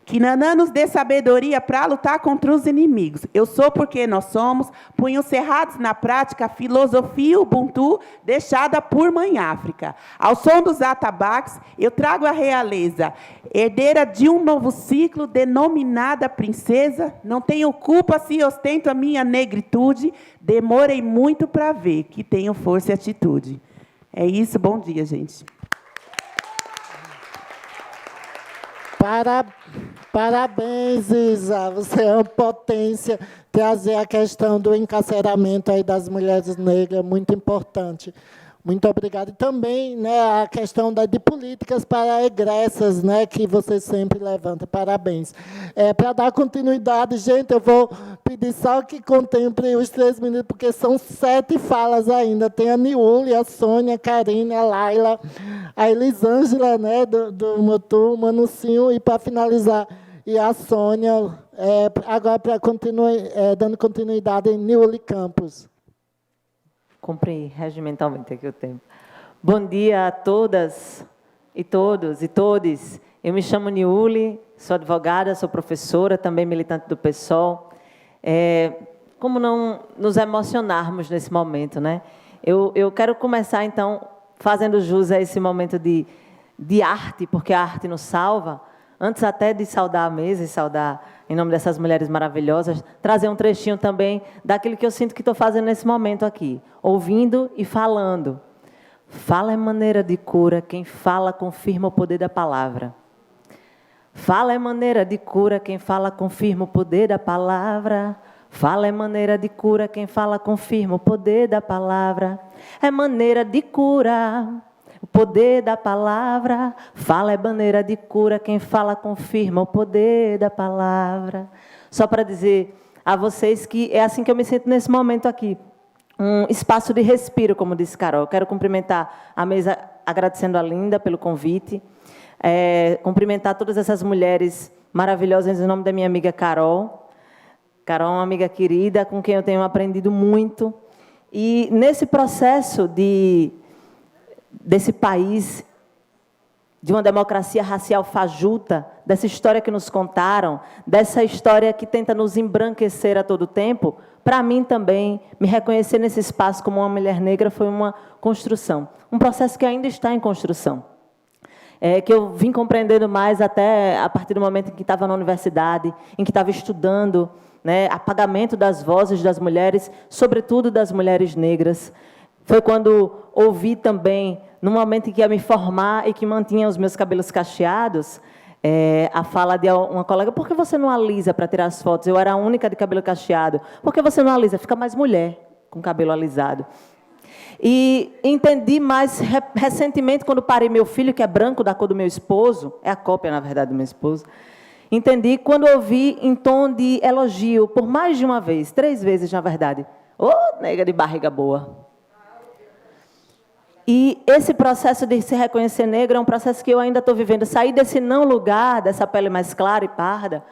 Que Nanã nos dê sabedoria para lutar contra os inimigos. Eu sou porque nós somos, punhos cerrados na prática, filosofia Ubuntu deixada por Mãe África. Ao som dos atabaques, eu trago a realeza, herdeira de um novo ciclo, denominada princesa. Não tenho culpa se ostento a minha negritude, demorei muito para ver que tenho força e atitude. É isso, bom dia, gente. Parabéns, Isa. Você é uma potência. Trazer a questão do encarceramento aí das mulheres negras é muito importante. Muito obrigado. E também, né, a questão de políticas para egressas, né, que você sempre levanta. Parabéns. Para dar continuidade, gente, eu vou pedir só que contemple os 3 minutos, porque são 7 falas ainda. Tem a Niúlia, a Sônia, a Karine, a Laila, a Elisângela, né, do Motu, o Manucinho, e, para finalizar, e a Sônia, agora dando continuidade em Niúlia Campos. Cumpri regimentalmente aqui o tempo. Bom dia a todas e todos e todes. Eu me chamo Niúlia, sou advogada, sou professora, também militante do PSOL. Como não nos emocionarmos nesse momento, né? Eu quero começar, então, fazendo jus a esse momento de arte, porque a arte nos salva. Antes até de saudar a mesa e saudar, em nome dessas mulheres maravilhosas, trazer um trechinho também daquilo que eu sinto que estou fazendo nesse momento aqui, ouvindo e falando. Fala é maneira de cura, quem fala confirma o poder da palavra. Fala é maneira de cura, quem fala confirma o poder da palavra. Fala é maneira de cura, quem fala confirma o poder da palavra. É maneira de cura, o poder da palavra. Fala é maneira de cura, quem fala confirma o poder da palavra. Só para dizer a vocês que é assim que eu me sinto nesse momento aqui. Um espaço de respiro, como disse Carol. Eu quero cumprimentar a mesa, agradecendo a Linda pelo convite. Cumprimentar todas essas mulheres maravilhosas em nome da minha amiga Carol. Carol é uma amiga querida, com quem eu tenho aprendido muito. E nesse processo desse país, de uma democracia racial fajuta, dessa história que nos contaram, dessa história que tenta nos embranquecer a todo tempo, para mim também, me reconhecer nesse espaço como uma mulher negra foi uma construção, um processo que ainda está em construção. Que eu vim compreendendo mais até a partir do momento em que estava na universidade, em que estava estudando, né, apagamento das vozes das mulheres, sobretudo das mulheres negras. Foi quando ouvi também, no momento em que ia me formar e que mantinha os meus cabelos cacheados, a fala de uma colega: por que você não alisa para tirar as fotos? Eu era a única de cabelo cacheado. Por que você não alisa? Fica mais mulher com cabelo alisado. E entendi mais recentemente, quando parei meu filho, que é branco, da cor do meu esposo, é a cópia, na verdade, do meu esposo. Entendi quando ouvi em tom de elogio, por mais de uma vez, 3 vezes, na verdade. Ô, nega de barriga boa. E esse processo de se reconhecer negro é um processo que eu ainda estou vivendo. Sair desse não lugar, dessa pele mais clara e parda,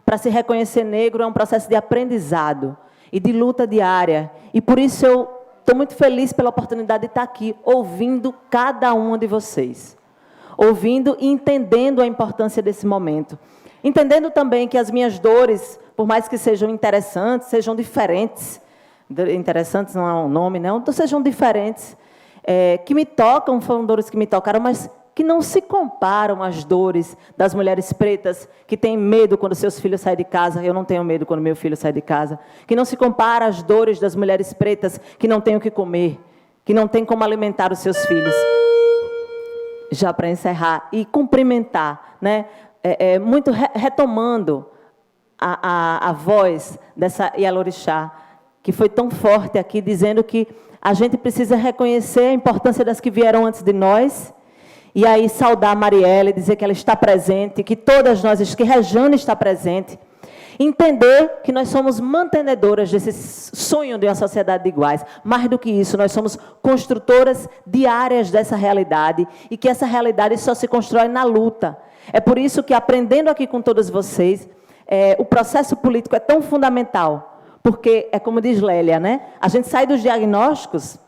para se reconhecer negro é um processo de aprendizado e de luta diária. E por isso eu estou muito feliz pela oportunidade de estar aqui, ouvindo cada um de vocês. Ouvindo e entendendo a importância desse momento. Entendendo também que as minhas dores, por mais que sejam interessantes, sejam diferentes. Interessantes não é um nome, não. Então, sejam diferentes. Que me tocam, foram dores que me tocaram, mas que não se comparam às dores das mulheres pretas que têm medo quando seus filhos saem de casa. Eu não tenho medo quando meu filho sai de casa. Que não se compara às dores das mulheres pretas que não têm o que comer, que não têm como alimentar os seus filhos. Já para encerrar e cumprimentar, né? Muito retomando a voz dessa Yalorixá, que foi tão forte aqui, dizendo que a gente precisa reconhecer a importância das que vieram antes de nós, e aí saudar a Marielle, dizer que ela está presente, que todas nós, que Rejane está presente, entender que nós somos mantenedoras desse sonho de uma sociedade de iguais. Mais do que isso, nós somos construtoras diárias dessa realidade, e que essa realidade só se constrói na luta. É por isso que, aprendendo aqui com todos vocês, o processo político é tão fundamental. Porque, é como diz Lélia, né? A gente sai dos diagnósticos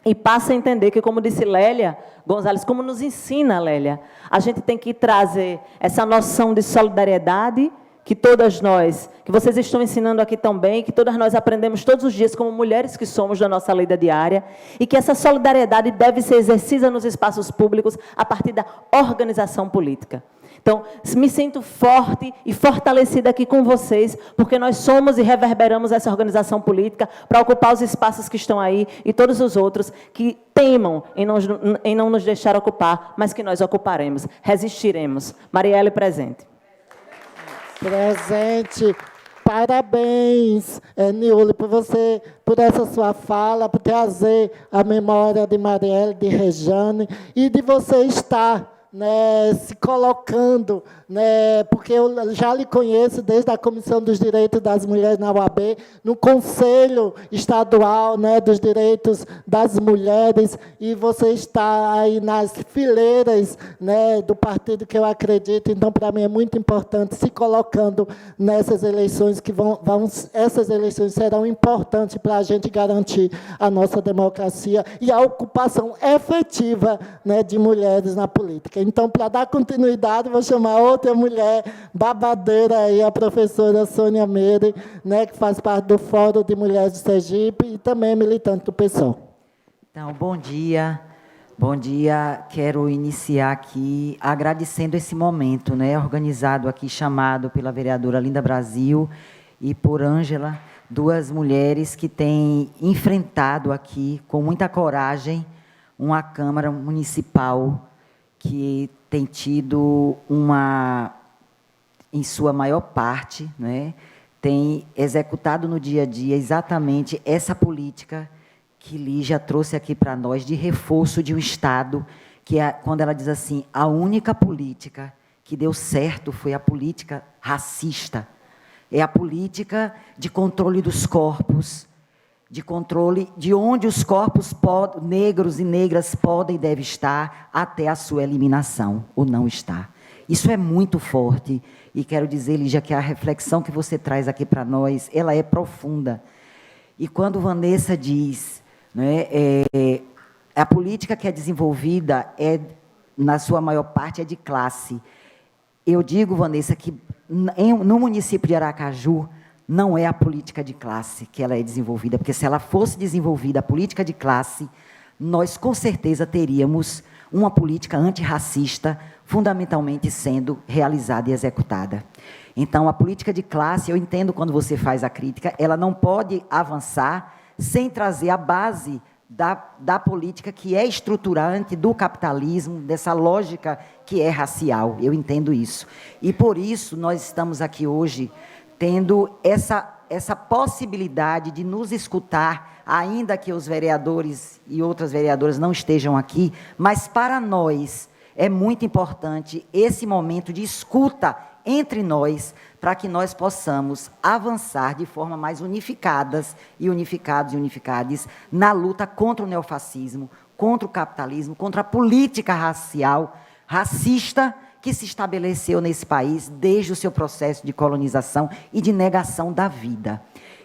E passa a entender que, como disse Lélia Gonzalez, como nos ensina Lélia, a gente tem que trazer essa noção de solidariedade que todas nós, que vocês estão ensinando aqui também, que todas nós aprendemos todos os dias como mulheres que somos da nossa lida diária, e que essa solidariedade deve ser exercida nos espaços públicos a partir da organização política. Então, me sinto forte e fortalecida aqui com vocês, porque nós somos e reverberamos essa organização política para ocupar os espaços que estão aí e todos os outros que temam em não nos deixar ocupar, mas que nós ocuparemos, resistiremos. Marielle, presente. Presente. Parabéns, Niúlio, por essa sua fala, por trazer a memória de Marielle, de Rejane, e de você estar, né, se colocando, né, porque eu já lhe conheço desde a Comissão dos Direitos das Mulheres na UAB, no Conselho Estadual, né, dos Direitos das Mulheres, e você está aí nas fileiras, né, do partido que eu acredito. Então, para mim, é muito importante se colocando nessas eleições, que essas eleições serão importantes para a gente garantir a nossa democracia e a ocupação efetiva, né, de mulheres na política. Então, para dar continuidade, vou chamar outra mulher babadeira aí, a professora Sônia Meire, né, que faz parte do Fórum de Mulheres de Sergipe e também é militante do PSOL. Então, bom dia. Bom dia. Quero iniciar aqui agradecendo esse momento, né, organizado aqui, chamado pela vereadora Linda Brasil e por Ângela, duas mulheres que têm enfrentado aqui, com muita coragem, uma Câmara Municipal que tem tido em sua maior parte, né, tem executado no dia a dia exatamente essa política que Lígia trouxe aqui para nós, de reforço de um Estado, que quando ela diz assim, a única política que deu certo foi a política racista, é a política de controle dos corpos, de controle de onde os corpos negros e negras podem e devem estar até a sua eliminação, ou não estar. Isso é muito forte, e quero dizer, Lígia, que a reflexão que você traz aqui para nós, ela é profunda. E quando Vanessa diz, né, a política que é desenvolvida, na sua maior parte, é de classe. Eu digo, Vanessa, que no município de Aracaju, não é a política de classe que ela é desenvolvida, porque se ela fosse desenvolvida, a política de classe, nós com certeza teríamos uma política antirracista fundamentalmente sendo realizada e executada. Então, a política de classe, eu entendo quando você faz a crítica, ela não pode avançar sem trazer a base da política que é estruturante do capitalismo, dessa lógica que é racial. Eu entendo isso. E, por isso, nós estamos aqui hoje tendo essa possibilidade de nos escutar, ainda que os vereadores e outras vereadoras não estejam aqui, mas para nós é muito importante esse momento de escuta entre nós, para que nós possamos avançar de forma mais unificadas e unificados e unificades na luta contra o neofascismo, contra o capitalismo, contra a política racial, racista, que se estabeleceu nesse país desde o seu processo de colonização e de negação da vida.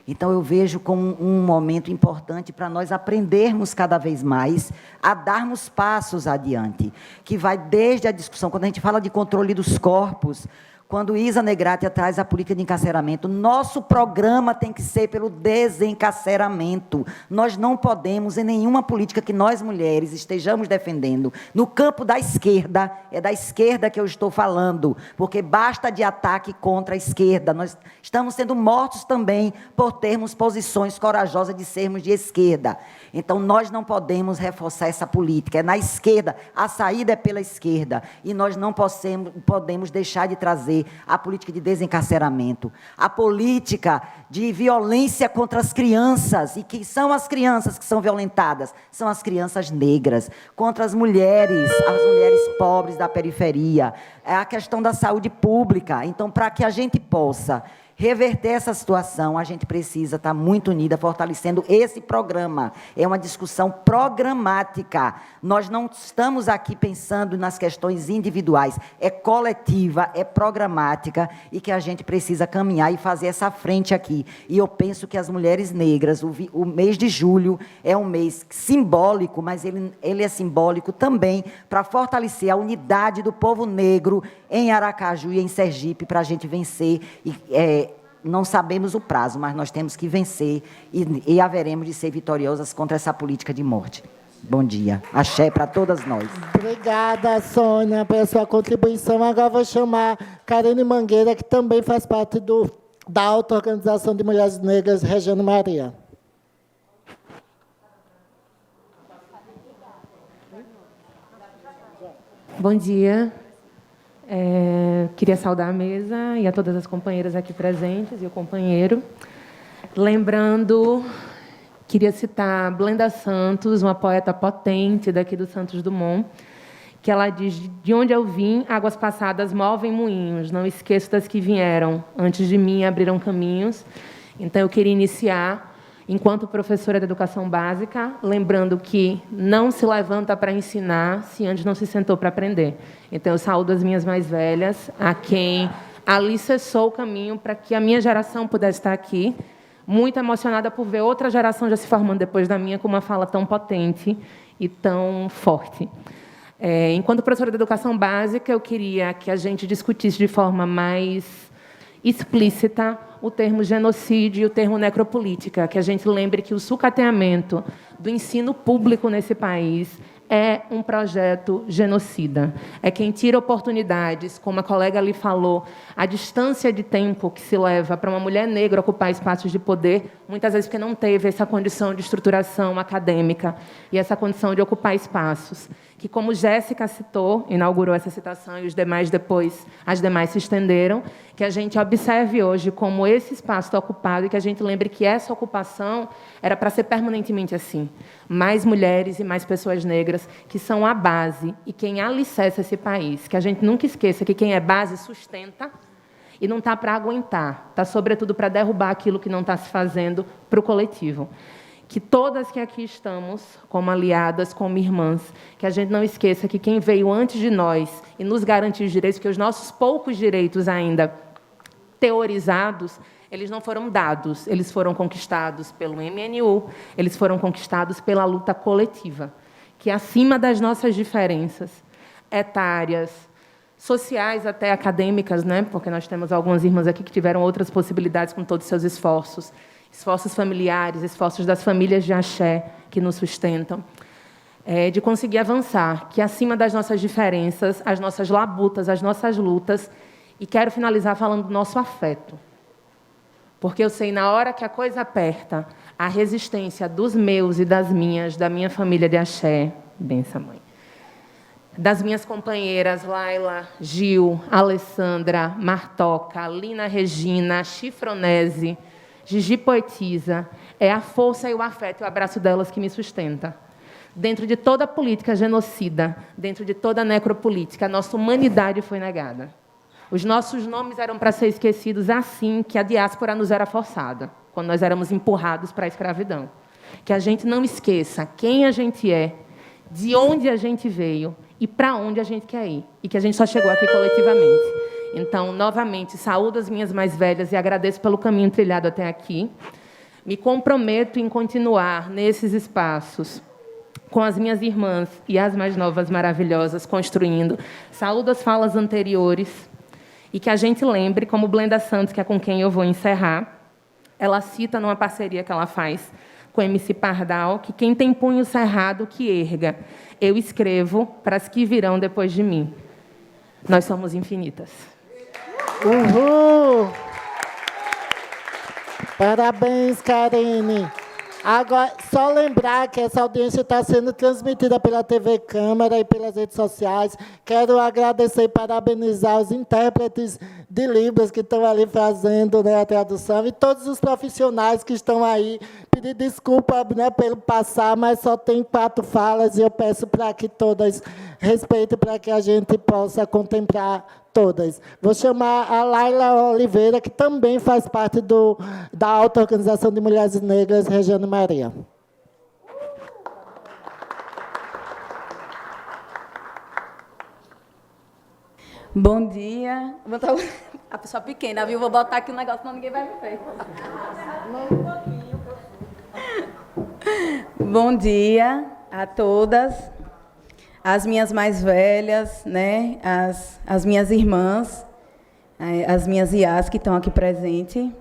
Então, eu vejo como um momento importante para nós aprendermos cada vez mais a darmos passos adiante, que vai desde a discussão, quando a gente fala de controle dos corpos, quando Isa Negrati traz a política de encarceramento, nosso programa tem que ser pelo desencarceramento. Nós não podemos, em nenhuma política que nós, mulheres, estejamos defendendo, no campo da esquerda, é da esquerda que eu estou falando, porque basta de ataque contra a esquerda. Nós estamos sendo mortos também por termos posições corajosas de sermos de esquerda. Então, nós não podemos reforçar essa política. É na esquerda, a saída é pela esquerda. E nós não podemos deixar de trazer a política de desencarceramento, a política de violência contra as crianças. E que são as crianças que são violentadas? São as crianças negras, contra as mulheres pobres da periferia. É a questão da saúde pública. Então, para que a gente possa reverter essa situação, a gente precisa estar muito unida, fortalecendo esse programa. É uma discussão programática. Nós não estamos aqui pensando nas questões individuais. É coletiva, é programática, e que a gente precisa caminhar e fazer essa frente aqui. E eu penso que as mulheres negras, o mês de julho é um mês simbólico, mas ele é simbólico também para fortalecer a unidade do povo negro em Aracaju e em Sergipe, para a gente vencer. Não sabemos o prazo, mas nós temos que vencer e haveremos de ser vitoriosas contra essa política de morte. Bom dia. Axé para todas nós. Obrigada, Sônia, pela sua contribuição. Agora vou chamar Karine Mangueira, que também faz parte da Auto-Organização de Mulheres Negras Regiane Maria. Bom dia. Queria saudar a mesa e a todas as companheiras aqui presentes e o companheiro. Lembrando, queria citar Blenda Santos, uma poeta potente daqui do Santos Dumont, que ela diz: de onde eu vim, águas passadas movem moinhos, não esqueço das que vieram, antes de mim abriram caminhos. Então, eu queria iniciar, enquanto professora de educação básica, lembrando que não se levanta para ensinar se antes não se sentou para aprender. Então, eu saúdo as minhas mais velhas, a quem alicerçou o caminho para que a minha geração pudesse estar aqui, muito emocionada por ver outra geração já se formando depois da minha, com uma fala tão potente e tão forte. Enquanto professora de educação básica, eu queria que a gente discutisse de forma mais explícita o termo genocídio e o termo necropolítica, que a gente lembre que o sucateamento do ensino público nesse país é um projeto genocida. É quem tira oportunidades, como a colega ali falou, a distância de tempo que se leva para uma mulher negra ocupar espaços de poder, muitas vezes porque não teve essa condição de estruturação acadêmica e essa condição de ocupar espaços. Que, como Jéssica citou, inaugurou essa citação e os demais depois, as demais se estenderam, que a gente observe hoje como esse espaço está ocupado e que a gente lembre que essa ocupação era para ser permanentemente assim. Mais mulheres e mais pessoas negras que são a base e quem alicerça esse país. Que a gente nunca esqueça que quem é base sustenta e não está para aguentar, está, sobretudo, para derrubar aquilo que não está se fazendo para o coletivo. Que todas que aqui estamos, como aliadas, como irmãs, que a gente não esqueça que quem veio antes de nós e nos garantiu os direitos, que os nossos poucos direitos ainda teorizados, eles não foram dados, eles foram conquistados pelo MNU, eles foram conquistados pela luta coletiva, que acima das nossas diferenças etárias, sociais, até acadêmicas, né? Porque nós temos algumas irmãs aqui que tiveram outras possibilidades com todos os seus esforços familiares, esforços das famílias de axé que nos sustentam, de conseguir avançar, que acima das nossas diferenças, as nossas labutas, as nossas lutas, e quero finalizar falando do nosso afeto. Porque eu sei, na hora que a coisa aperta, a resistência dos meus e das minhas, da minha família de axé, benção, mãe, das minhas companheiras Laila, Gil, Alessandra, Martoca, Lina Regina, Chifronese, Gigi Poetisa, é a força e o afeto e o abraço delas que me sustenta. Dentro de toda a política genocida, dentro de toda a necropolítica, a nossa humanidade foi negada. Os nossos nomes eram para ser esquecidos assim que a diáspora nos era forçada, quando nós éramos empurrados para a escravidão. Que a gente não esqueça quem a gente é, de onde a gente veio e para onde a gente quer ir. E que a gente só chegou aqui coletivamente. Então, novamente, saúdo as minhas mais velhas e agradeço pelo caminho trilhado até aqui. Me comprometo em continuar nesses espaços com as minhas irmãs e as mais novas maravilhosas, construindo. Saúdo as falas anteriores e que a gente lembre, como Blenda Santos, que é com quem eu vou encerrar, ela cita numa parceria que ela faz com MC Pardal, que quem tem punho cerrado, que erga. Eu escrevo para as que virão depois de mim. Nós somos infinitas. Uhul! Parabéns, Karine. Agora, só lembrar que essa audiência está sendo transmitida pela TV Câmara e pelas redes sociais. Quero agradecer e parabenizar os intérpretes de Libras que estão ali fazendo, né, a tradução e todos os profissionais que estão aí. Pedir desculpa, né, pelo passar, mas só tem 4 falas e eu peço para que todas respeitem, para que a gente possa contemplar todas. Vou chamar a Laila Oliveira, que também faz parte da Auto-Organização de Mulheres Negras Regiane Maria. Bom dia. Vou botar a pessoa pequena, viu? Vou botar aqui um negócio, senão ninguém vai me ver. Bom dia a todas, as minhas mais velhas, né? As minhas irmãs, as minhas IAs que estão aqui presentes.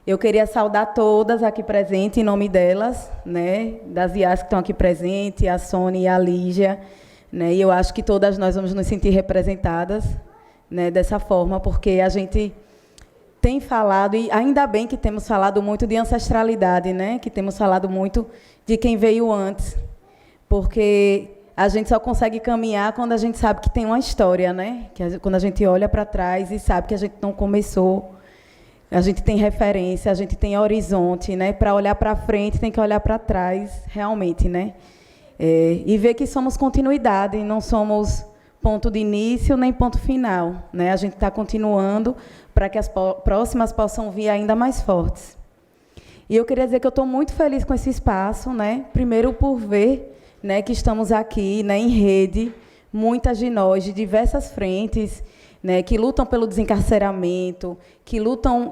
Eu queria saudar todas aqui presentes, em nome delas, né? Das IAs que estão aqui presentes, a Sônia e a Lígia, né? E eu acho que todas nós vamos nos sentir representadas, né, dessa forma, porque a gente tem falado, e ainda bem que temos falado muito de ancestralidade, né, que temos falado muito de quem veio antes, porque a gente só consegue caminhar quando a gente sabe que tem uma história, né, quando a gente olha para trás e sabe que a gente não começou, a gente tem referência, a gente tem horizonte, né, para olhar para frente tem que olhar para trás, realmente, né, e ver que somos continuidade, não somos ponto de início nem ponto final, né? A gente está continuando para que as próximas possam vir ainda mais fortes. E eu queria dizer que eu estou muito feliz com esse espaço, né? Primeiro por ver, né, que estamos aqui, né, em rede, muitas de nós de diversas frentes, né, que lutam pelo desencarceramento, que lutam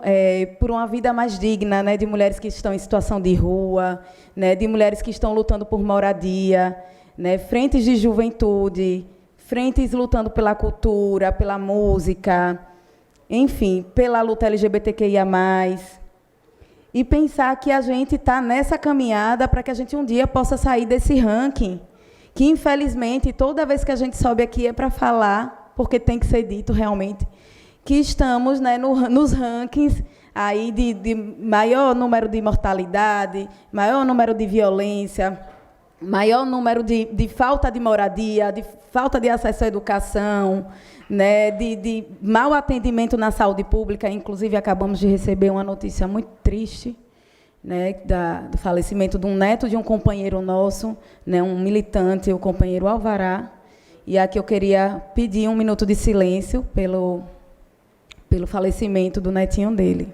por uma vida mais digna, né, de mulheres que estão em situação de rua, né, de mulheres que estão lutando por moradia, né, frentes de juventude, frentes lutando pela cultura, pela música, enfim, pela luta LGBTQIA+. E pensar que a gente está nessa caminhada para que a gente um dia possa sair desse ranking, que, infelizmente, toda vez que a gente sobe aqui é para falar, porque tem que ser dito realmente, que estamos, né, nos rankings aí de maior número de mortalidade, maior número de violência, maior número de falta de moradia, de falta de acesso à educação, né, de mau atendimento na saúde pública. Inclusive, acabamos de receber uma notícia muito triste, né, do falecimento de um neto de um companheiro nosso, né, um militante, o companheiro Alvará. E aqui eu queria pedir um minuto de silêncio pelo falecimento do netinho dele.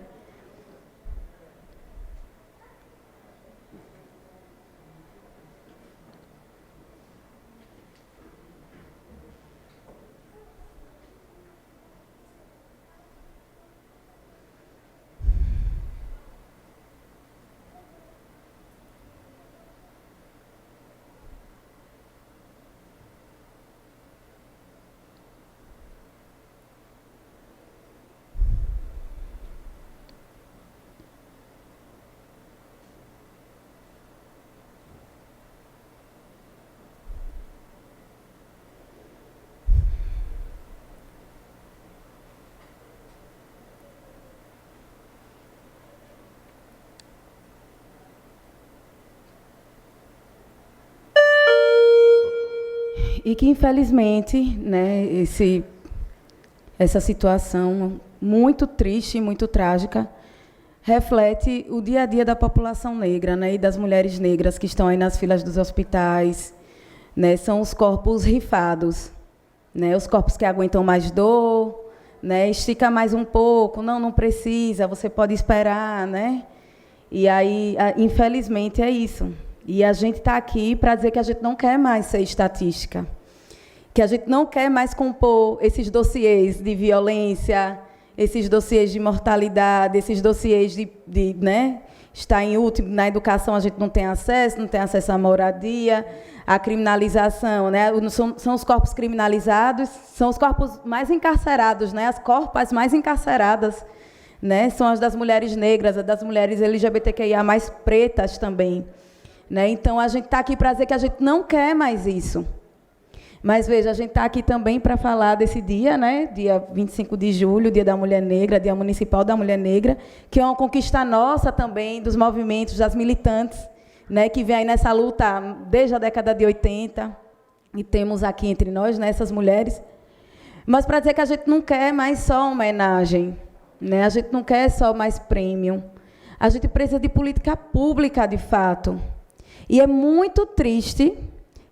E que, infelizmente, né, essa situação muito triste e muito trágica reflete o dia a dia da população negra, né, e das mulheres negras que estão aí nas filas dos hospitais, né, são os corpos rifados, né, os corpos que aguentam mais dor, né, estica mais um pouco, não precisa, você pode esperar, né? E aí, infelizmente, é isso. E a gente está aqui para dizer que a gente não quer mais ser estatística, que a gente não quer mais compor esses dossiês de violência, esses dossiês de mortalidade, esses dossiês de né, estar em último na educação, a gente não tem acesso à moradia, à criminalização, né? São os corpos criminalizados, são os corpos mais encarcerados, né? As corpas mais encarceradas, né? São as das mulheres negras, as das mulheres LGBTQIA+, mais pretas também, né? Então, a gente está aqui para dizer que a gente não quer mais isso. Mas, veja, a gente está aqui também para falar desse dia, né? Dia 25 de julho, Dia da Mulher Negra, Dia Municipal da Mulher Negra, que é uma conquista nossa também, dos movimentos, das militantes, né, que vem aí nessa luta desde a década de 80, e temos aqui entre nós, né, essas mulheres. Mas para dizer que a gente não quer mais só homenagem, né? A gente não quer só mais prêmio. A gente precisa de política pública, de fato. E é muito triste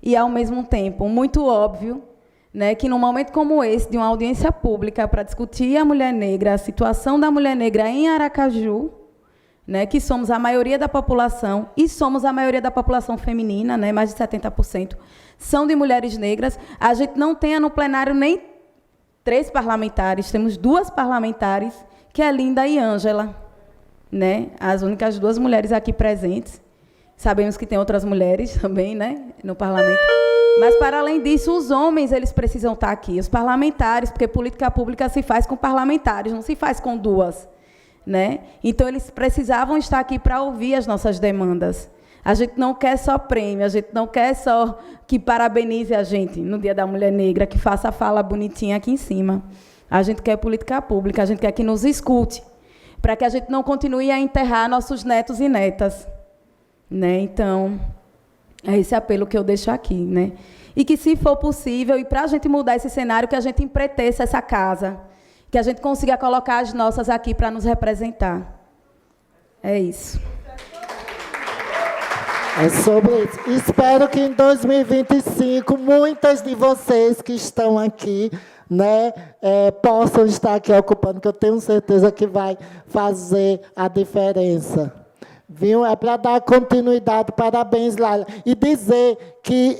e, ao mesmo tempo, muito óbvio, né, que num momento como esse, de uma audiência pública para discutir a mulher negra, a situação da mulher negra em Aracaju, né, que somos a maioria da população, e somos a maioria da população feminina, né, mais de 70%, são de mulheres negras, a gente não tenha no plenário nem 3 parlamentares, temos 2 parlamentares, que é Linda e Ângela, né, as únicas 2 mulheres aqui presentes. Sabemos que tem outras mulheres também, né, no parlamento. Mas, para além disso, os homens eles precisam estar aqui, os parlamentares, porque política pública se faz com parlamentares, não se faz com 2. Né? Então, eles precisavam estar aqui para ouvir as nossas demandas. A gente não quer só prêmio, a gente não quer só que parabenize a gente no Dia da Mulher Negra, que faça a fala bonitinha aqui em cima. A gente quer política pública, a gente quer que nos escute, para que a gente não continue a enterrar nossos netos e netas. Né? Então, é esse apelo que eu deixo aqui. Né? E que, se for possível, e para a gente mudar esse cenário, que a gente empreteça essa casa, que a gente consiga colocar as nossas aqui para nos representar. É isso. É sobre isso. Espero que em 2025, muitas de vocês que estão aqui, né, possam estar aqui ocupando, que eu tenho certeza que vai fazer a diferença. Viu? É para dar continuidade. Parabéns, Laila. E dizer que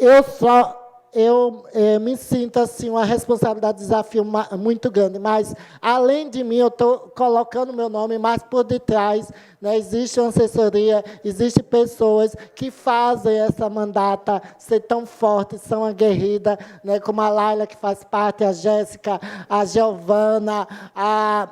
eu me sinto assim, uma responsabilidade, desafio muito grande, mas, além de mim, eu estou colocando meu nome mais por detrás. Né? Existe uma assessoria, existem pessoas que fazem essa mandata ser tão forte, tão aguerrida, né? Como a Laila, que faz parte, a Jéssica, a Giovana, a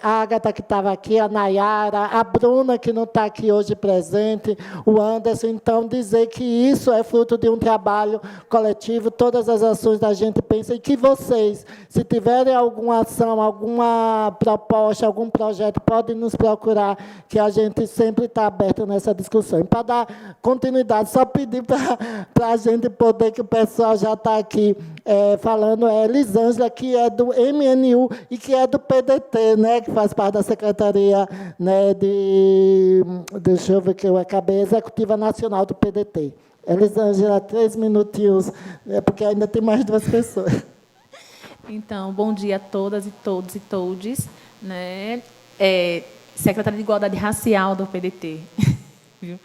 Ágata, que estava aqui, a Nayara, a Bruna, que não está aqui hoje presente, o Anderson. Então, dizer que isso é fruto de um trabalho coletivo, todas as ações da gente pensa, e que vocês, se tiverem alguma ação, alguma proposta, algum projeto, podem nos procurar, que a gente sempre está aberto nessa discussão. E, para dar continuidade, só pedir para a gente poder, que o pessoal já está aqui falando, Elisângela, que é do MNU e que é do PDT, né, que faz parte da Secretaria, né, deixa eu ver, que eu acabei, Executiva Nacional do PDT. Elisângela, 3 minutinhos, porque ainda tem mais 2 pessoas. Então, bom dia a todas e todos e todes, né? Secretária de Igualdade Racial do PDT. Viu?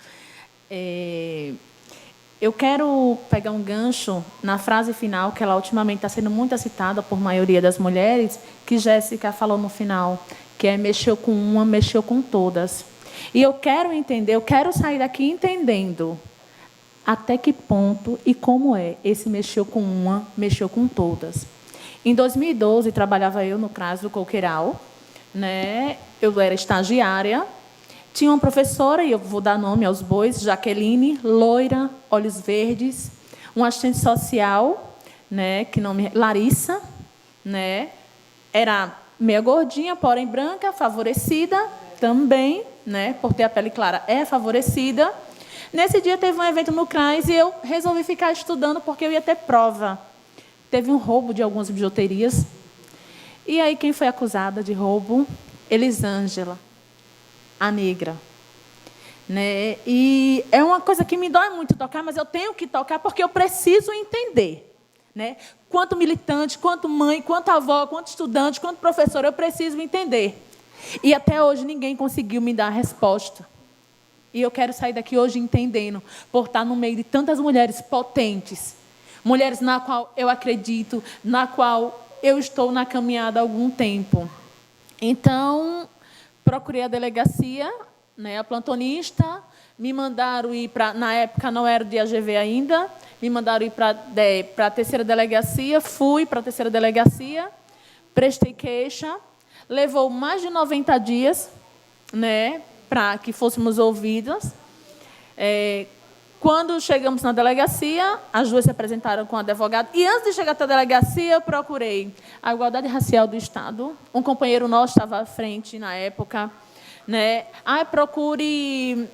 Eu quero pegar um gancho na frase final, que ela ultimamente está sendo muito citada por maioria das mulheres, que Jéssica falou no final, que é mexeu com uma, mexeu com todas. E eu quero entender, eu quero sair daqui entendendo até que ponto e como é esse mexeu com uma, mexeu com todas. Em 2012, trabalhava eu no CRAS do Coqueiral, né? Eu era estagiária, tinha uma professora, e eu vou dar nome aos bois, Jaqueline, loira, olhos verdes, um assistente social, né? Que nome Larissa, né? Era meia gordinha, porém branca, favorecida também, né? Por ter a pele clara, é favorecida. Nesse dia teve um evento no CRAS e eu resolvi ficar estudando porque eu ia ter prova. Teve um roubo de algumas bijuterias. E aí, quem foi acusada de roubo? Elisângela, a negra. Né? E é uma coisa que me dói muito tocar, mas eu tenho que tocar porque eu preciso entender. Né? Quanto militante, quanto mãe, quanto avó, quanto estudante, quanto professora, eu preciso entender. E até hoje ninguém conseguiu me dar a resposta. E eu quero sair daqui hoje entendendo, por estar no meio de tantas mulheres potentes, mulheres na qual eu acredito, na qual eu estou na caminhada há algum tempo. Então, procurei a delegacia, né, a plantonista, me mandaram ir para, na época não era o de AGV ainda, me mandaram ir para a 3ª delegacia, fui para a 3ª delegacia, prestei queixa, levou mais de 90 dias, né, para que fôssemos ouvidas. Quando chegamos na delegacia, as 2 se apresentaram com o advogado. E, antes de chegar até a delegacia, eu procurei a Igualdade Racial do Estado. Um companheiro nosso estava à frente, na época. Né? Procure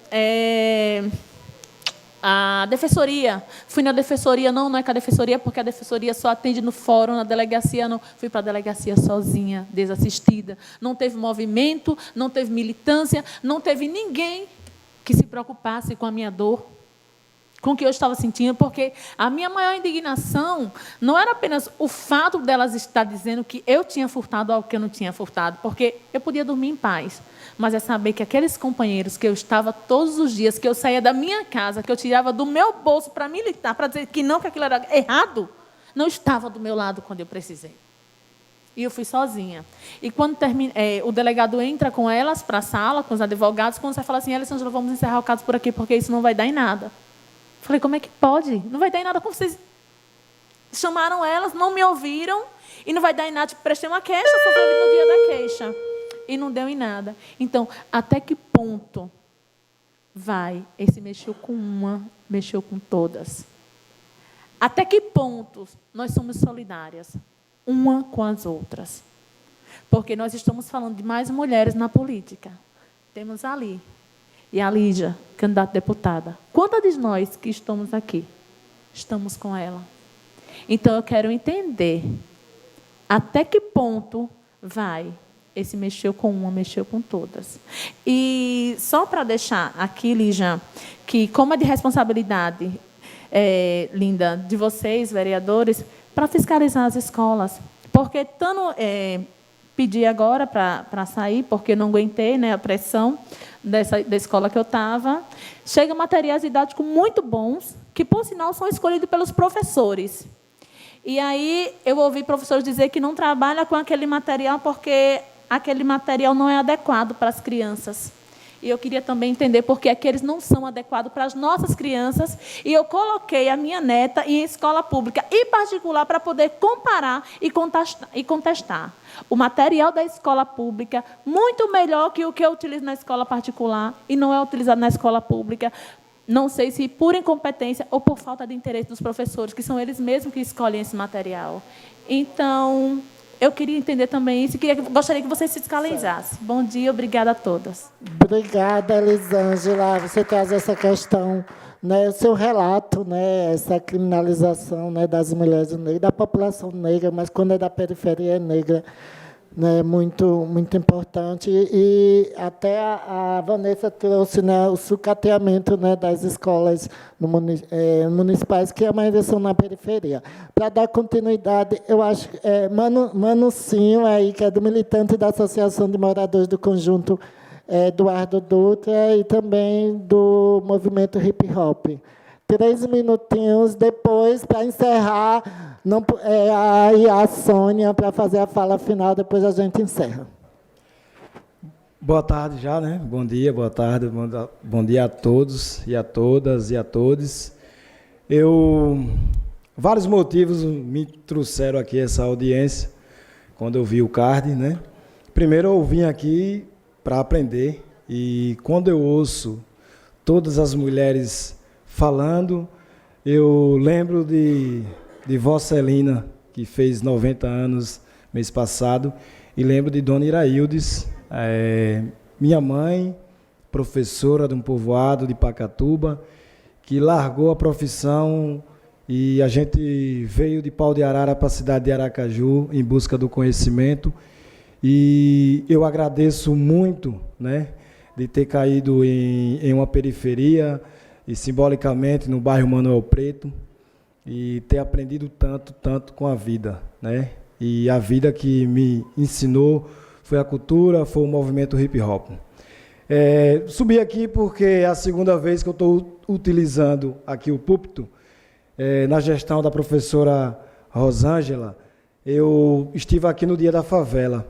a defensoria. Fui na defensoria. Não é com a defensoria, porque a defensoria só atende no fórum, na delegacia não. Fui para a delegacia sozinha, desassistida. Não teve movimento, não teve militância, não teve ninguém que se preocupasse com a minha dor. com o que eu estava sentindo, porque a minha maior indignação não era apenas o fato delas estar dizendo que eu tinha furtado algo que eu não tinha furtado, porque eu podia dormir em paz, mas é saber que aqueles companheiros que eu estava todos os dias, que eu saía da minha casa, que eu tirava do meu bolso para militar, para dizer que não, que aquilo era errado, não estava do meu lado quando eu precisei. E eu fui sozinha. E quando o delegado entra com elas para a sala, com os advogados, quando você fala assim, Alessandra, vamos encerrar o caso por aqui, porque isso não vai dar em nada. Falei, como é que pode? Não vai dar em nada como vocês chamaram elas, não me ouviram, e não vai dar em nada. Tipo, prestei uma queixa, só foi no dia da queixa. E não deu em nada. Então, até que ponto vai esse mexeu com uma, mexeu com todas? Até que ponto nós somos solidárias, uma com as outras? Porque nós estamos falando de mais mulheres na política. Temos ali. E a Lígia, candidata a deputada. Quantas de nós que estamos aqui estamos com ela? Então, eu quero entender até que ponto vai esse mexeu com uma, mexeu com todas. E só para deixar aqui, Lígia, que como é de responsabilidade, Linda, de vocês, vereadores, para fiscalizar as escolas. Porque pedi agora para sair, porque não aguentei, né, a pressão da escola que eu estava. Chegam materiais didáticos muito bons, que, por sinal, são escolhidos pelos professores. E aí eu ouvi professores dizer que não trabalha com aquele material porque aquele material não é adequado para as crianças. E eu queria também entender por que aqueles não são adequados para as nossas crianças. E eu coloquei a minha neta em escola pública e particular para poder comparar e contestar. O material da escola pública, muito melhor que o que eu utilizo na escola particular e não é utilizado na escola pública. Não sei se por incompetência ou por falta de interesse dos professores, que são eles mesmos que escolhem esse material. Então, eu queria entender também isso e gostaria que você se fiscalizasse. Bom dia, obrigada a todas. Obrigada, Elisângela. Você traz essa questão, né, o seu relato, né, essa criminalização, né, das mulheres negras, da população negra, mas quando é da periferia negra, né, muito importante. E até a Vanessa trouxe, né, o sucateamento, né, das escolas municipais, que a maioria são na periferia. Para dar continuidade, eu acho que Manucinho, aí, que é do militante da Associação de Moradores do Conjunto Eduardo Dutra e também do movimento hip hop. 3 minutinhos depois, para encerrar, aí a Sônia para fazer a fala final, depois a gente encerra. Boa tarde já, né? Bom dia, boa tarde, bom dia a todos e a todas e a todos. Vários motivos me trouxeram aqui essa audiência, quando eu vi o card, né? Primeiro, eu vim aqui para aprender, e quando eu ouço todas as mulheres falando, eu lembro de Vossa Celina, que fez 90 anos mês passado, e lembro de Dona Iraildes, minha mãe, professora de um povoado de Pacatuba, que largou a profissão e a gente veio de Pau de Arara para a cidade de Aracaju em busca do conhecimento. E eu agradeço muito, né, de ter caído em uma periferia e simbolicamente no bairro Manuel Preto e ter aprendido tanto com a vida, né? E a vida que me ensinou foi a cultura, foi o movimento hip hop. Subi aqui porque é a segunda vez que eu estou utilizando aqui o púlpito. Na gestão da professora Rosângela, eu estive aqui no Dia da Favela.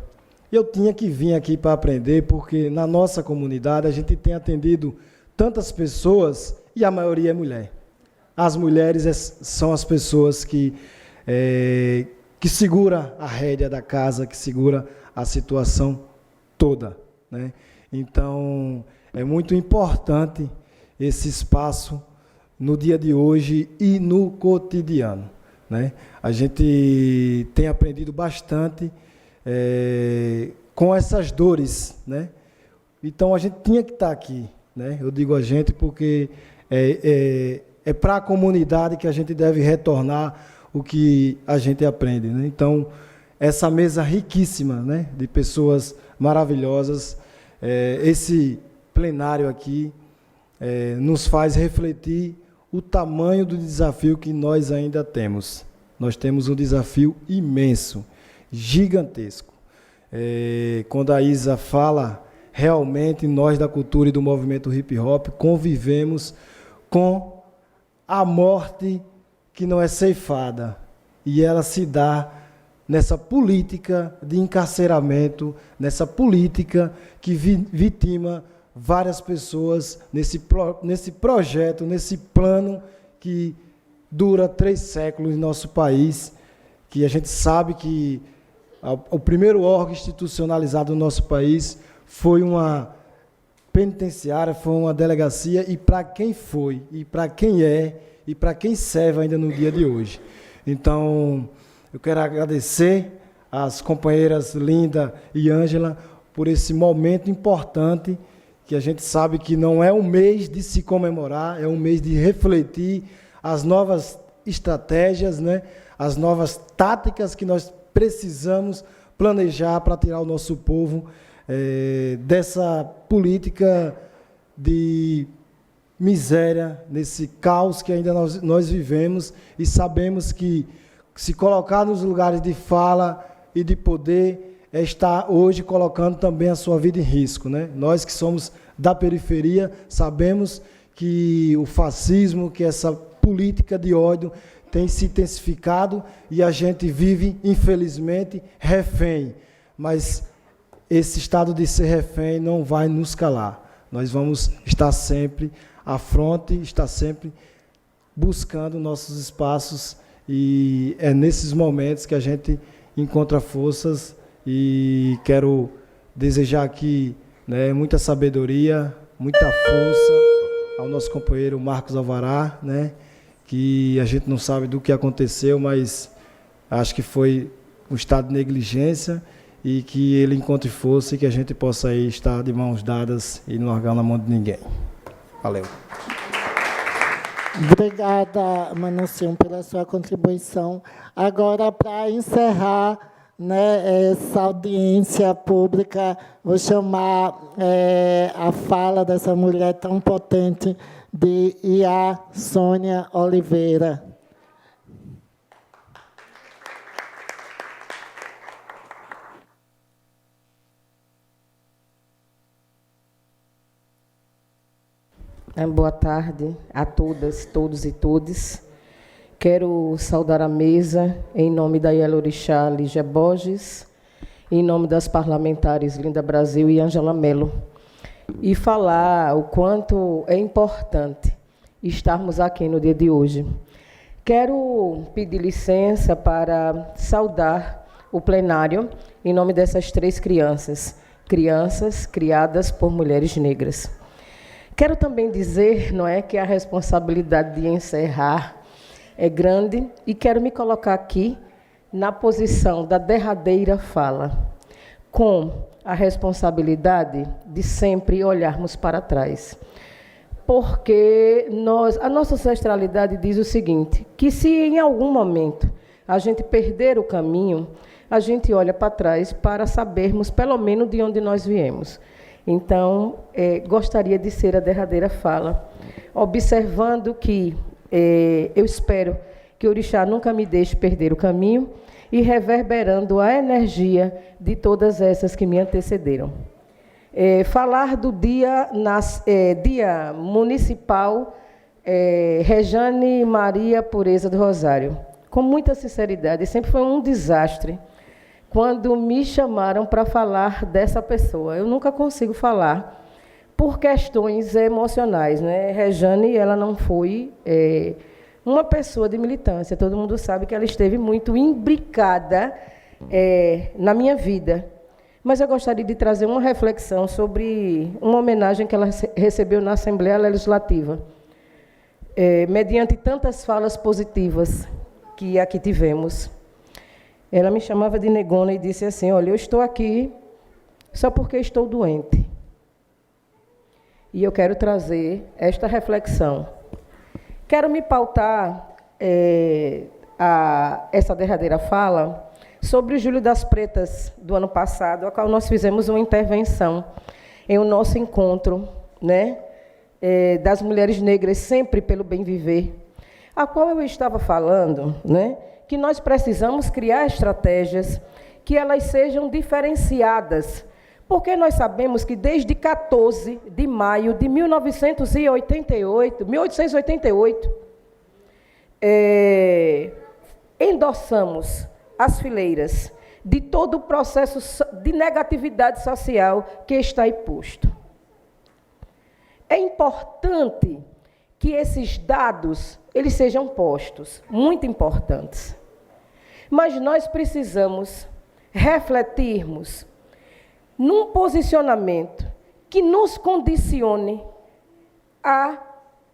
Eu tinha que vir aqui para aprender, porque na nossa comunidade a gente tem atendido tantas pessoas e a maioria é mulher. As mulheres são as pessoas que segura a rédea da casa, que segura a situação toda, né? Então, é muito importante esse espaço no dia de hoje e no cotidiano, né? A gente tem aprendido bastante com essas dores, né? Então, a gente tinha que estar aqui, né? Eu digo a gente porque é para a comunidade que a gente deve retornar o que a gente aprende, né? Então, essa mesa riquíssima, né, de pessoas maravilhosas, esse plenário aqui nos faz refletir o tamanho do desafio que nós ainda temos. Nós temos um desafio imenso, gigantesco. Quando a Isa fala, realmente nós da cultura e do movimento hip hop convivemos com a morte que não é ceifada. E ela se dá nessa política de encarceramento, nessa política que vitima várias pessoas nesse projeto, nesse plano que dura 3 séculos em nosso país, que a gente sabe que o primeiro órgão institucionalizado no nosso país foi uma penitenciária, foi uma delegacia, e para quem foi, e para quem é, e para quem serve ainda no dia de hoje. Então, eu quero agradecer às companheiras Linda e Ângela por esse momento importante, que a gente sabe que não é um mês de se comemorar, é um mês de refletir as novas estratégias, né, as novas táticas que nós precisamos planejar para tirar o nosso povo dessa política de miséria, nesse caos que ainda nós vivemos, e sabemos que se colocar nos lugares de fala e de poder está hoje colocando também a sua vida em risco, né? Nós que somos da periferia sabemos que o fascismo, que essa política de ódio tem se intensificado e a gente vive, infelizmente, refém. Mas esse estado de ser refém não vai nos calar. Nós vamos estar sempre à fronte, estar sempre buscando nossos espaços, e é nesses momentos que a gente encontra forças, e quero desejar aqui, né, muita sabedoria, muita força ao nosso companheiro Marcos Alvará, né, que a gente não sabe do que aconteceu, mas acho que foi um estado de negligência, e que ele encontre força e que a gente possa aí estar de mãos dadas e não largar na mão de ninguém. Valeu. Obrigada, Manussim, pela sua contribuição. Agora, para encerrar, né, essa audiência pública, vou chamar a fala dessa mulher tão potente, de Ia Sônia Oliveira. Boa tarde a todas, todos e todes. Quero saudar a mesa em nome da Ielorixá Lígia Borges, em nome das parlamentares Linda Brasil e Ângela Mello, e falar o quanto é importante estarmos aqui no dia de hoje. Quero pedir licença para saudar o plenário em nome dessas 3 crianças criadas por mulheres negras. Quero também dizer, não é, que a responsabilidade de encerrar é grande, e quero me colocar aqui na posição da derradeira fala, com a responsabilidade de sempre olharmos para trás. Porque a nossa ancestralidade diz o seguinte, que se em algum momento a gente perder o caminho, a gente olha para trás para sabermos pelo menos de onde nós viemos. Então, gostaria de ser a derradeira fala, observando que eu espero que o Orixá nunca me deixe perder o caminho, e reverberando a energia de todas essas que me antecederam. Falar do Dia Municipal Rejane Maria Pureza do Rosário. Com muita sinceridade, sempre foi um desastre quando me chamaram para falar dessa pessoa. Eu nunca consigo falar por questões emocionais, né? Rejane, ela não foi uma pessoa de militância. Todo mundo sabe que ela esteve muito imbricada na minha vida. Mas eu gostaria de trazer uma reflexão sobre uma homenagem que ela recebeu na Assembleia Legislativa, mediante tantas falas positivas que aqui tivemos. Ela me chamava de negona e disse assim: olha, eu estou aqui só porque estou doente. E eu quero trazer esta reflexão. Quero me pautar essa derradeira fala sobre o Júlio das Pretas do ano passado, a qual nós fizemos uma intervenção em o nosso encontro, né, das mulheres negras sempre pelo bem viver, a qual eu estava falando, né, que nós precisamos criar estratégias que elas sejam diferenciadas, porque nós sabemos que desde 14 de maio de 1888, endossamos as fileiras de todo o processo de negatividade social que está imposto. É importante que esses dados eles sejam postos, muito importantes. Mas nós precisamos refletirmos num posicionamento que nos condicione a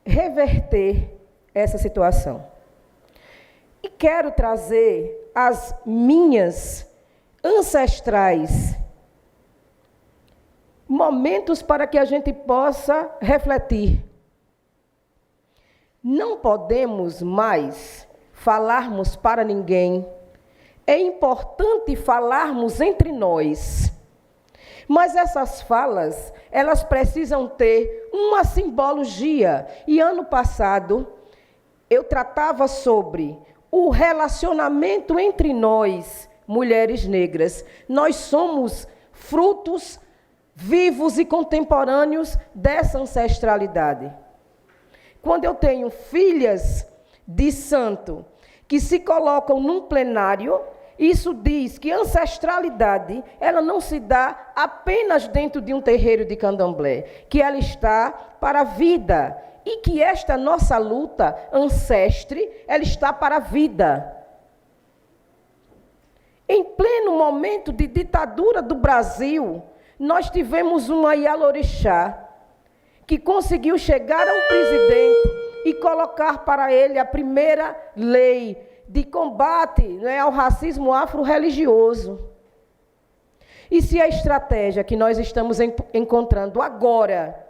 reverter essa situação. E quero trazer as minhas ancestrais momentos para que a gente possa refletir. Não podemos mais falarmos para ninguém. É importante falarmos entre nós. Mas essas falas, elas precisam ter uma simbologia. E ano passado, eu tratava sobre o relacionamento entre nós, mulheres negras. Nós somos frutos vivos e contemporâneos dessa ancestralidade. Quando eu tenho filhas de santo que se colocam num plenário, isso diz que a ancestralidade, ela não se dá apenas dentro de um terreiro de candomblé, que ela está para a vida, e que esta nossa luta ancestre, ela está para a vida. Em pleno momento de ditadura do Brasil, nós tivemos uma Ialorixá, que conseguiu chegar a um presidente e colocar para ele a primeira lei de combate, né, ao racismo afro-religioso. E se a estratégia que nós estamos encontrando agora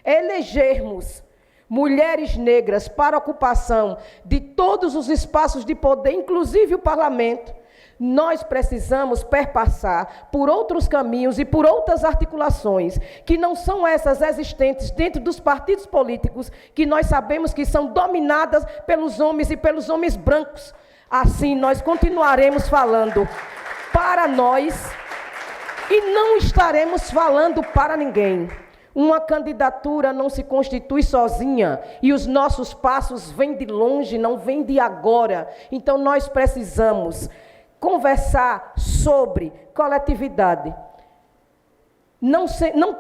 é elegermos mulheres negras para ocupação de todos os espaços de poder, inclusive o parlamento, nós precisamos perpassar por outros caminhos e por outras articulações, que não são essas existentes dentro dos partidos políticos, que nós sabemos que são dominadas pelos homens e pelos homens brancos. Assim, nós continuaremos falando para nós e não estaremos falando para ninguém. Uma candidatura não se constitui sozinha e os nossos passos vêm de longe, não vêm de agora. Então, nós precisamos conversar sobre coletividade. Não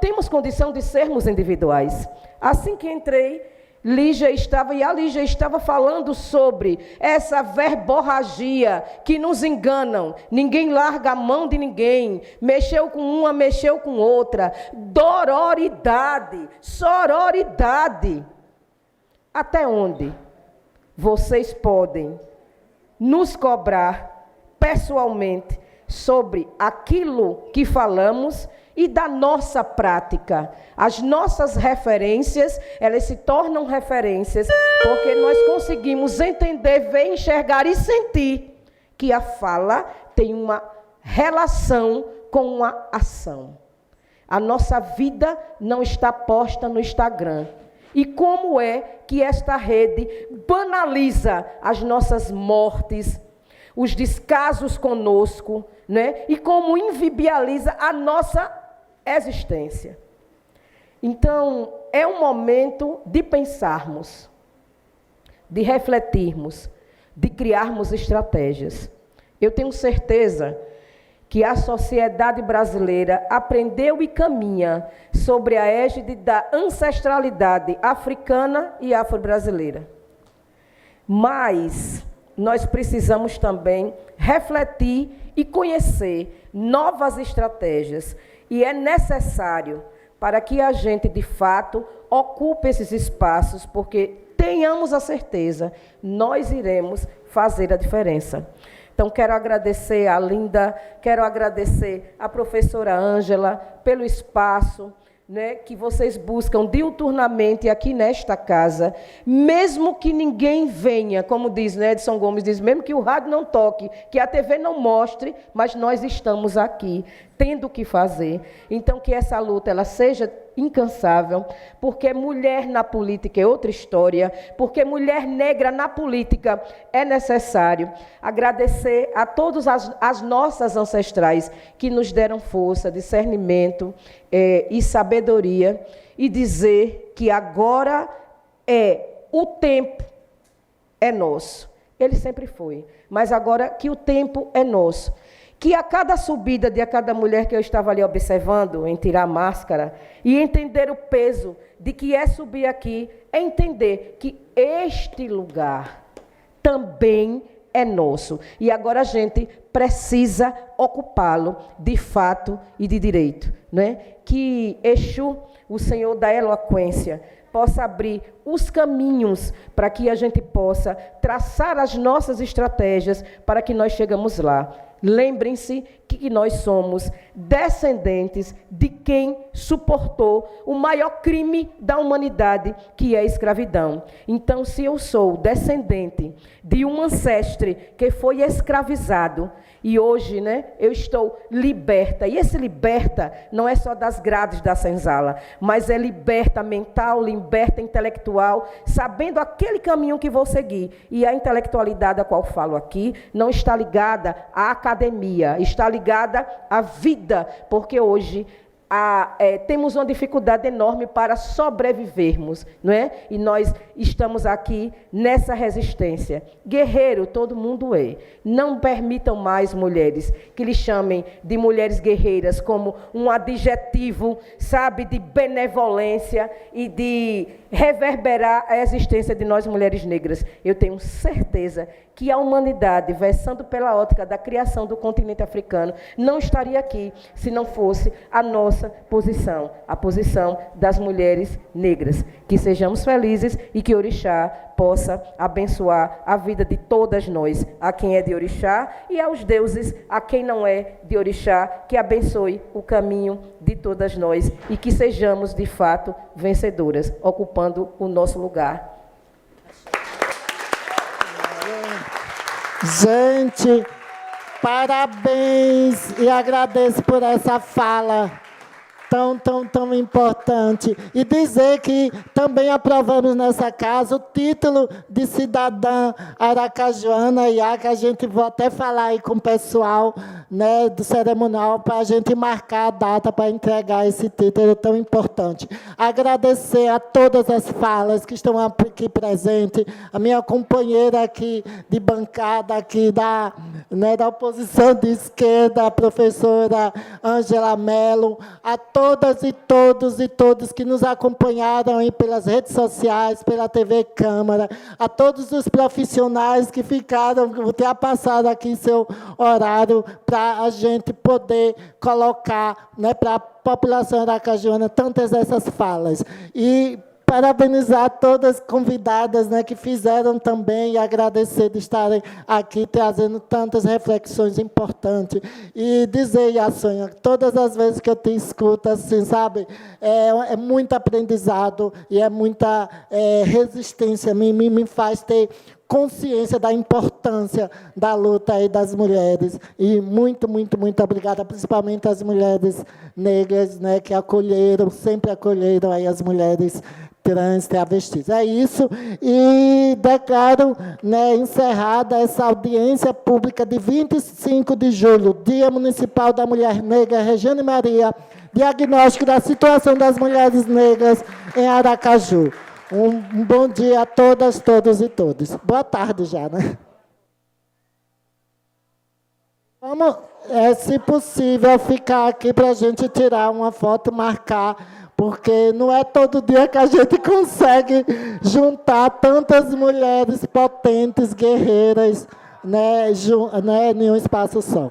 temos condição de sermos individuais. Assim que entrei, a Lígia estava falando sobre essa verborragia que nos enganam. Ninguém larga a mão de ninguém. Mexeu com uma, mexeu com outra. Dororidade, sororidade. Até onde vocês podem nos cobrar pessoalmente sobre aquilo que falamos e da nossa prática. As nossas referências, elas se tornam referências porque nós conseguimos entender, ver, enxergar e sentir que a fala tem uma relação com a ação. A nossa vida não está posta no Instagram. E como é que esta rede banaliza as nossas mortes, os descasos conosco, né? E como inviabiliza a nossa existência. Então, é um momento de pensarmos, de refletirmos, de criarmos estratégias. Eu tenho certeza que a sociedade brasileira aprendeu e caminha sobre a égide da ancestralidade africana e afro-brasileira. Mas nós precisamos também refletir e conhecer novas estratégias. E é necessário para que a gente, de fato, ocupe esses espaços, porque tenhamos a certeza, nós iremos fazer a diferença. Então, quero agradecer a Linda, quero agradecer a professora Ângela pelo espaço, né, que vocês buscam diuturnamente aqui nesta casa, mesmo que ninguém venha, como diz, né, Edson Gomes, diz, mesmo que o rádio não toque, que a TV não mostre, mas nós estamos aqui. tendo que fazer. Então, que essa luta ela seja incansável, porque mulher na política é outra história, porque mulher negra na política é necessário. Agradecer a todas as nossas ancestrais que nos deram força, discernimento e sabedoria, e dizer que agora o tempo é nosso. Ele sempre foi, mas agora que o tempo é nosso. Que a cada subida de a cada mulher que eu estava ali observando, em tirar a máscara, e entender o peso de que é subir aqui, é entender que este lugar também é nosso. E agora a gente precisa ocupá-lo de fato e de direito. Né? Que Exu, o Senhor da eloquência, possa abrir os caminhos para que a gente possa traçar as nossas estratégias para que nós chegamos lá. Lembrem-se que nós somos descendentes de quem suportou o maior crime da humanidade, que é a escravidão. Então, se eu sou descendente de um ancestre que foi escravizado, e hoje, né, eu estou liberta. E esse liberta não é só das grades da senzala, mas é liberta mental, liberta intelectual, sabendo aquele caminho que vou seguir. E a intelectualidade a qual falo aqui não está ligada à academia, está ligada à vida, porque hoje temos uma dificuldade enorme para sobrevivermos, não é? E nós estamos aqui nessa resistência. Guerreiro, todo mundo é. Não permitam mais, mulheres, que lhe chamem de mulheres guerreiras como um adjetivo, sabe, de benevolência e de reverberar a existência de nós, mulheres negras. Eu tenho certeza que a humanidade, versando pela ótica da criação do continente africano, não estaria aqui se não fosse a nossa posição, a posição das mulheres negras. Que sejamos felizes e que Orixá possa abençoar a vida de todas nós, a quem é de Orixá, e aos deuses, a quem não é de Orixá, que abençoe o caminho de todas nós e que sejamos, de fato, vencedoras, ocupando o nosso lugar. Gente, parabéns e agradeço por essa fala tão importante. E dizer que também aprovamos nessa casa o título de cidadã aracajuana, e que a gente vai até falar aí com o pessoal, né, do cerimonial para a gente marcar a data para entregar esse título tão importante. Agradecer a todas as falas que estão aqui presentes, a minha companheira aqui de bancada aqui da oposição de esquerda, a professora Ângela Mello, a todas e todos que nos acompanharam aí pelas redes sociais, pela TV Câmara, a todos os profissionais que ficaram, ultrapassaram aqui seu horário para a gente poder colocar, né, para a população aracajuana tantas dessas falas. E parabenizar todas as convidadas, né, que fizeram também, e agradecer de estarem aqui trazendo tantas reflexões importantes. E dizer, Yasônia, todas as vezes que eu te escuto, assim, sabe, é muito aprendizado e é muita resistência, me faz ter consciência da importância da luta aí das mulheres. E muito obrigada, principalmente às mulheres negras, né, que sempre acolheram aí as mulheres trans, travestis. É isso, e declaro, né, encerrada essa audiência pública de 25 de julho, Dia Municipal da Mulher Negra, Regiane Maria, diagnóstico da situação das mulheres negras em Aracaju. Um bom dia a todas, todos e todos. Boa tarde já, né? Vamos, se possível, ficar aqui para a gente tirar uma foto, marcar, porque não é todo dia que a gente consegue juntar tantas mulheres potentes, guerreiras, né, em um espaço só.